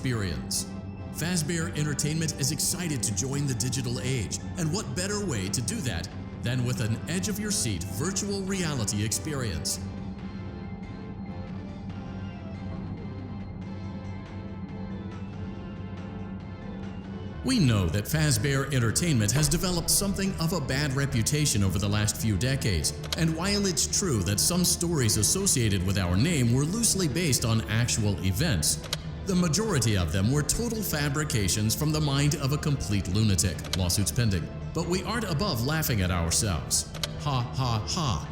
experience. Fazbear Entertainment is excited to join the digital age, and what better way to do that than with an edge-of-your-seat virtual reality experience. We know that Fazbear Entertainment has developed something of a bad reputation over the last few decades, and while it's true that some stories associated with our name were loosely based on actual events, the majority of them were total fabrications from the mind of a complete lunatic. Lawsuits pending. But we aren't above laughing at ourselves. Ha ha ha.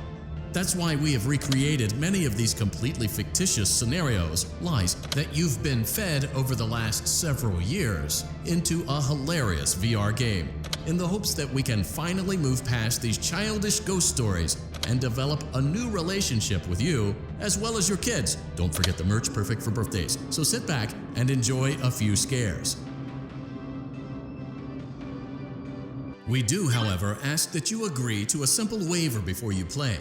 That's why we have recreated many of these completely fictitious scenarios, lies, that you've been fed over the last several years into a hilarious VR game, in the hopes that we can finally move past these childish ghost stories and develop a new relationship with you as well as your kids. Don't forget the merch, perfect for birthdays. So sit back and enjoy a few scares. We do, however, ask that you agree to a simple waiver before you play.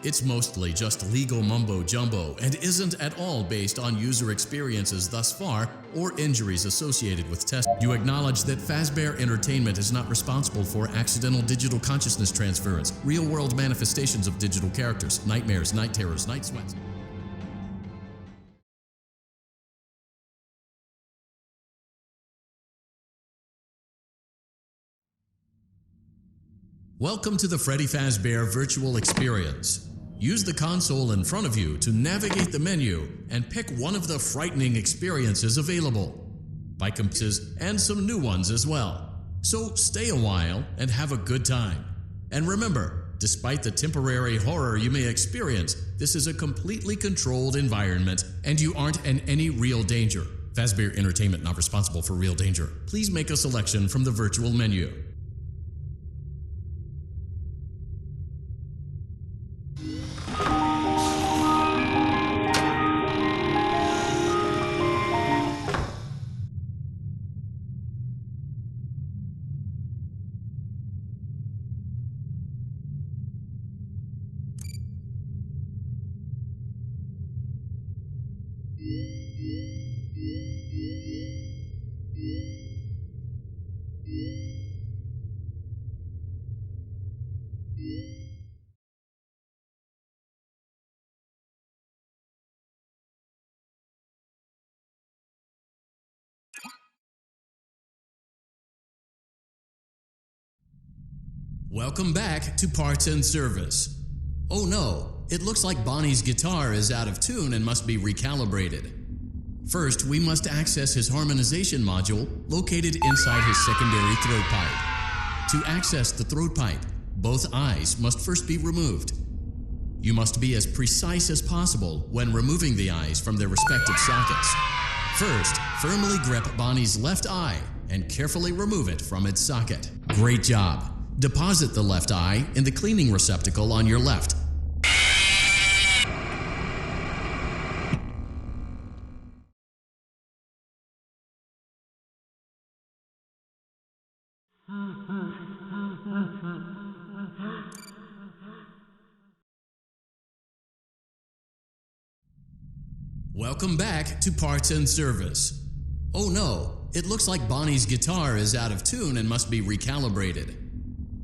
It's mostly just legal mumbo-jumbo and isn't at all based on user experiences thus far or injuries associated with tests. You acknowledge that Fazbear Entertainment is not responsible for accidental digital consciousness transference, real-world manifestations of digital characters, nightmares, night terrors, night sweats. Welcome to the Freddy Fazbear virtual experience. Use the console in front of you to navigate the menu and pick one of the frightening experiences available. By compasses and some new ones as well. So stay a while and have a good time. And remember, despite the temporary horror you may experience, this is a completely controlled environment and you aren't in any real danger. Fazbear Entertainment not responsible for real danger. Please make a selection from the virtual menu. Welcome back to Parts and Service. Oh no, it looks like Bonnie's guitar is out of tune and must be recalibrated. First, we must access his harmonization module located inside his secondary throat pipe. To access the throat pipe, both eyes must first be removed. You must be as precise as possible when removing the eyes from their respective sockets. First, firmly grip Bonnie's left eye and carefully remove it from its socket. Great job. Deposit the left eye in the cleaning receptacle on your left. Welcome back to Parts and Service. Oh no, it looks like Bonnie's guitar is out of tune and must be recalibrated.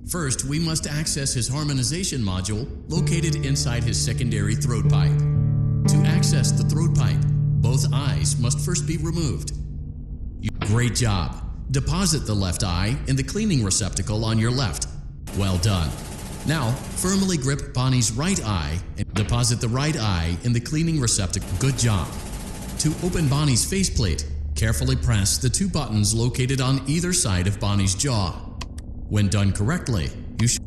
First, we must access his harmonization module located inside his secondary throat pipe. To access the throat pipe, both eyes must first be removed. Great job. Deposit the left eye in the cleaning receptacle on your left. Well done. Now, firmly grip Bonnie's right eye and deposit the right eye in the cleaning receptacle. Good job. To open Bonnie's faceplate, carefully press the two buttons located on either side of Bonnie's jaw. When done correctly,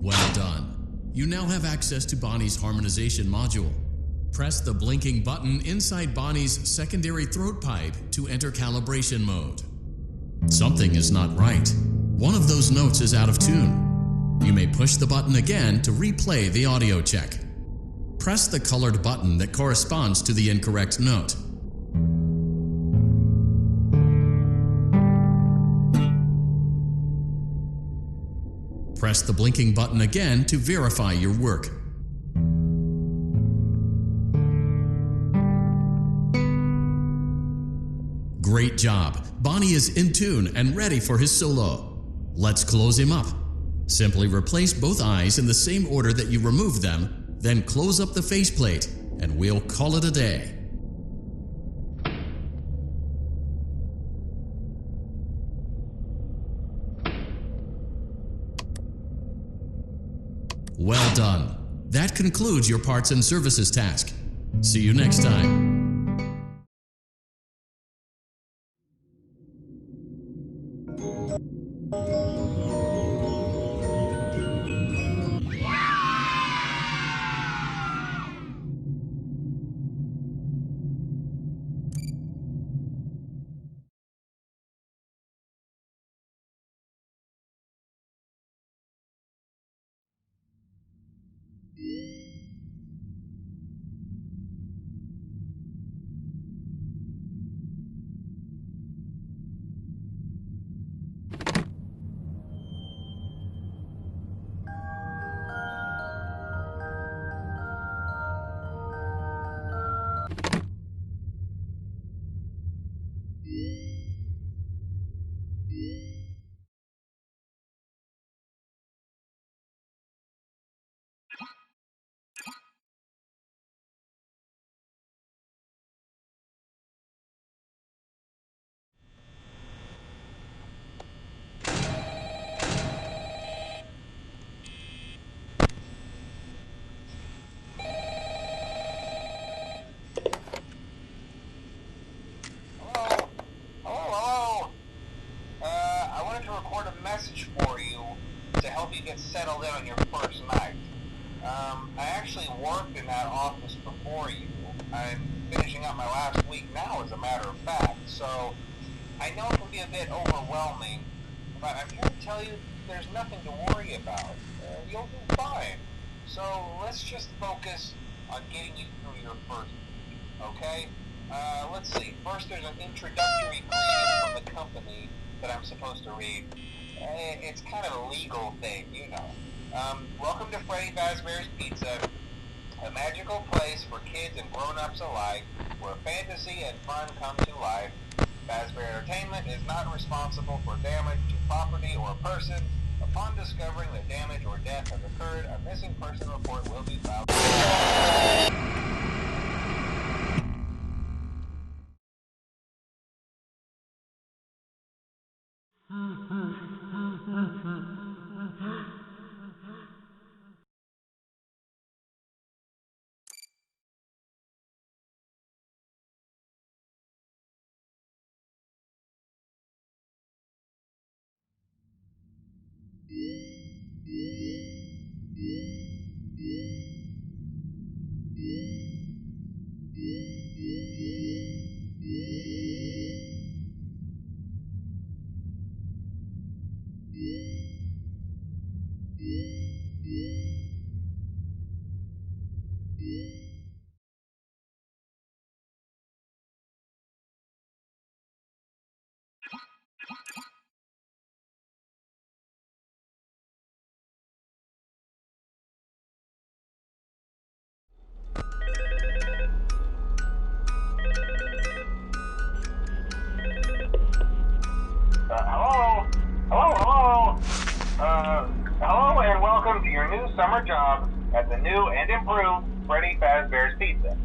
well done. You now have access to Bonnie's harmonization module. Press the blinking button inside Bonnie's secondary throat pipe to enter calibration mode. Something is not right. One of those notes is out of tune. You may push the button again to replay the audio check. Press the colored button that corresponds to the incorrect note. Press the blinking button again to verify your work. Great job. Bonnie is in tune and ready for his solo. Let's close him up. Simply replace both eyes in the same order that you removed them, then close up the faceplate, and we'll call it a day. Well done. That concludes your parts and services task. See you next time. Settled in on your first night. I actually worked in that office before you. I'm finishing up my last week now, as a matter of fact, so I know it can be a bit overwhelming, but I'm here to tell you there's nothing to worry about. You'll do fine. So let's just focus on getting you through your first week, okay? Let's see. First, there's an introductory greeting from the company that I'm supposed to read. It's kind of a legal thing, you know. Welcome to Freddy Fazbear's Pizza, a magical place for kids and grown-ups alike, where fantasy and fun come to life. Fazbear Entertainment is not responsible for damage to property or person. Upon discovering that damage or death has occurred, a missing person report will be filed. Hello and welcome to your new summer job at the new and improved Freddy Fazbear's Pizza.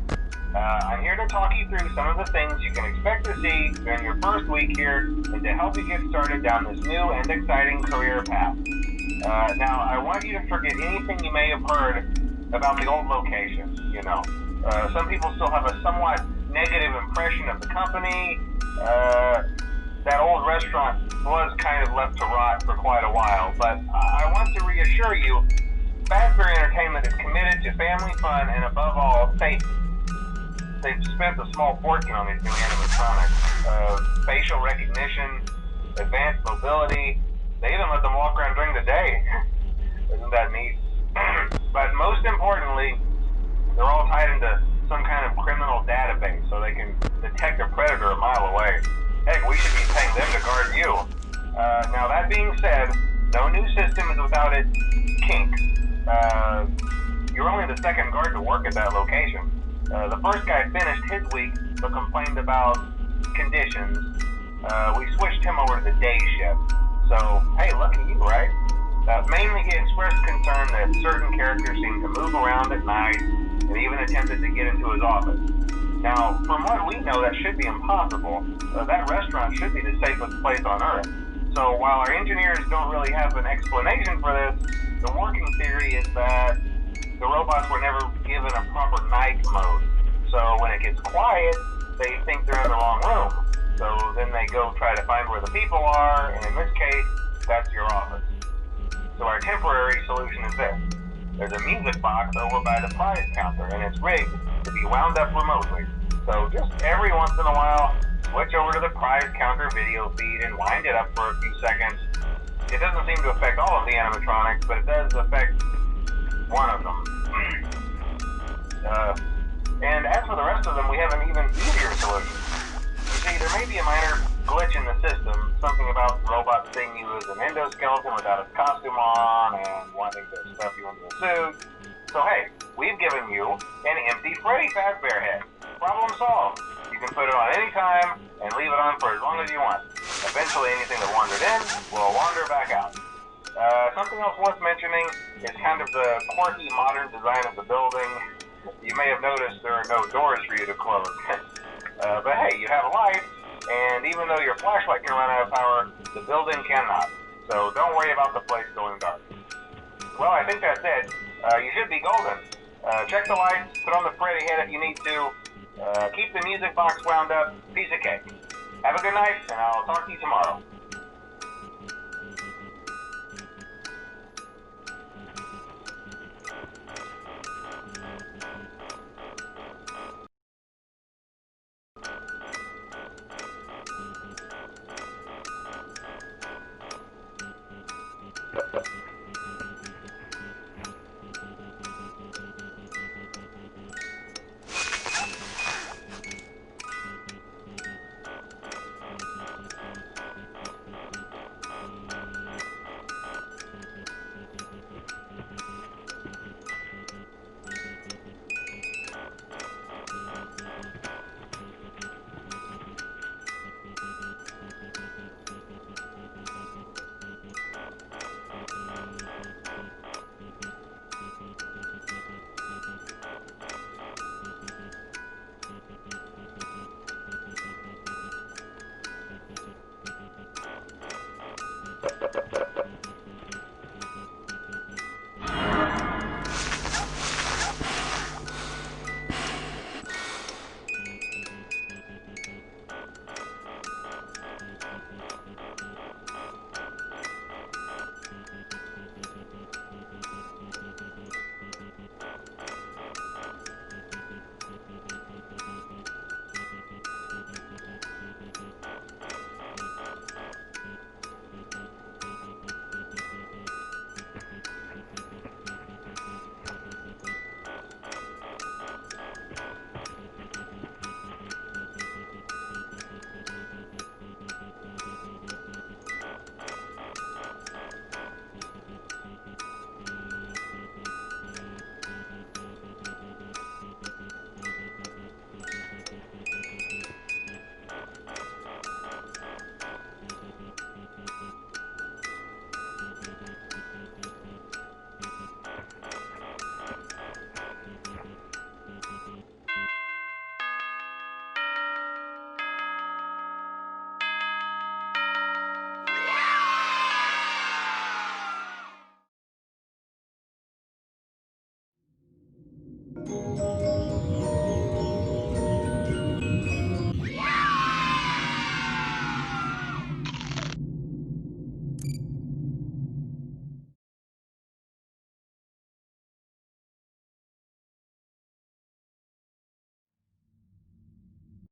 I'm here to talk you through some of the things you can expect to see during your first week here and to help you get started down this new and exciting career path. Now, I want you to forget anything you may have heard about the old location, you know. Some people still have a somewhat negative impression of the company. That old restaurant was kind of left to rot for quite a while, but I want to reassure you, Fazbear Entertainment is committed to family fun and, above all, safety. They've spent a small fortune on these new animatronics. Facial recognition, advanced mobility, they even let them walk around during the day. Isn't that neat? But most importantly, they're all tied into some kind of criminal database so they can detect a predator a mile away. Heck, we should be paying them to guard you. Now, that being said, no new system is without its kinks. You're only the second guard to work at that location. The first guy finished his week, but complained about conditions, we switched him over to the day shift. So, hey, lucky you, right? Mainly he expressed concern that certain characters seemed to move around at night and even attempted to get into his office. Now, from what we know, that should be impossible. That restaurant should be the safest place on Earth. So while our engineers don't really have an explanation for this, the working theory is that the robots were never given a proper night mode. So when it gets quiet, they think they're in the wrong room. So then they go try to find where the people are, and in this case, that's your office. So our temporary solution is this. There's a music box over by the prize counter, and it's rigged to be wound up remotely. So just every once in a while, switch over to the prize counter video feed and wind it up for a few seconds. It doesn't seem to affect all of the animatronics, but it does affect one of them. And as for the rest of them, we have an even easier solution. You see, there may be a minor glitch in the system, something about the robot seeing you as an endoskeleton without his costume on and wanting to stuff you into a suit. So hey, we've given you an empty Freddy Fazbear head. Problem solved. You can put it on any time and leave it on for as long as you want. Eventually anything that wandered in will wander back out. Something else worth mentioning is kind of the quirky modern design of the building. You may have noticed there are no doors for you to close. But hey, you have lights, and even though your flashlight can run out of power, the building cannot. So don't worry about the place going dark. Well, I think that's it. You should be golden. Check the lights, put on the Freddy head if you need to. Keep the music box wound up. Piece of cake. Have a good night, and I'll talk to you tomorrow.